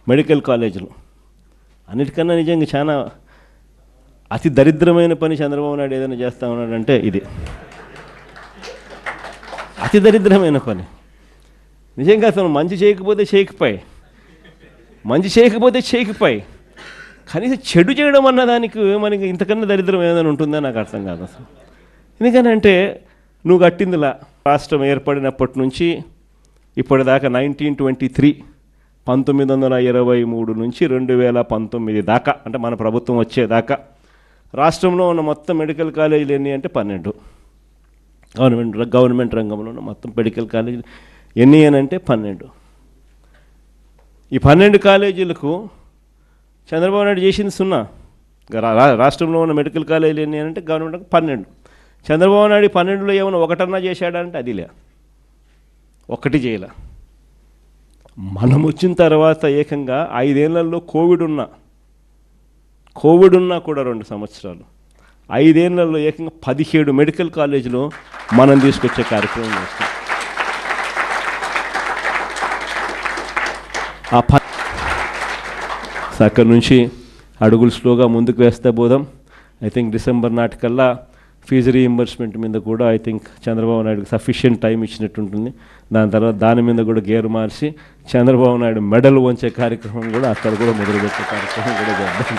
Medical కాలేజీలు. అన్నిటికన్నా నిజంగా చాలా అతి దరిద్రమైన పని చంద్రబాబు నాయుడు ఏదైనా చేస్తా ఉన్నాడంటే ఇది అతి దరిద్రమైన పని. నిజంగా అసలు మంచి చేయకపోతే చేయకపోయి కనీసం చెడు చేయడం అన్నదానికి మనకి ఇంతకన్నా దరిద్రం ఏదైనా ఉంటుందో నాకు అర్థం కాదు అసలు. ఎందుకనంటే నువ్వు కట్టిందిలా రాష్ట్రం ఏర్పడినప్పటి నుంచి ఇప్పటిదాకా 1923 1923 నుంచి 2019 దాకా, అంటే మన ప్రభుత్వం వచ్చేదాకా రాష్ట్రంలో ఉన్న మొత్తం మెడికల్ కాలేజీలు ఎన్ని అంటే 12. గవర్నమెంట్ రంగంలో ఉన్న మొత్తం మెడికల్ కాలేజీలు ఎన్ని అని అంటే 12. ఈ 12 కాలేజీలకు చంద్రబాబు నాయుడు చేసింది 0. రాష్ట్రంలో ఉన్న మెడికల్ కాలేజీలు ఎన్ని అంటే గవర్నమెంట్ 12. చంద్రబాబు నాయుడు 12లో ఏమైనా ఒకటన్నా చేశాడంటే అదిలే, ఒక్కటి చేయలే. మనం వచ్చిన తర్వాత ఏకంగా 5 ఏళ్లలో కోవిడ్ ఉన్నా కూడా 2 సంవత్సరాలు 5 ఏళ్లలో ఏకంగా 17 మెడికల్ కాలేజీలు మనం తీసుకొచ్చే కార్యక్రమం చేస్తాం. అక్కడి నుంచి అడుగులు స్లోగా ముందుకు వేస్తే పోదాం. ఐ థింక్ డిసెంబర్ నాటికల్లా ఫీజు రీయింబర్స్మెంట్ మీద కూడా ఐ థింక్ చంద్రబాబు నాయుడుకి సఫిషియెంట్ టైం ఇచ్చినట్టుంటుంది. దాని తర్వాత దాని మీద కూడా గేరు మార్చి చంద్రబాబు నాయుడు మెడల్ వంచే కార్యక్రమం కూడా అక్కడ కూడా మొదలుపెట్టే కార్యక్రమం కూడా చేద్దాం.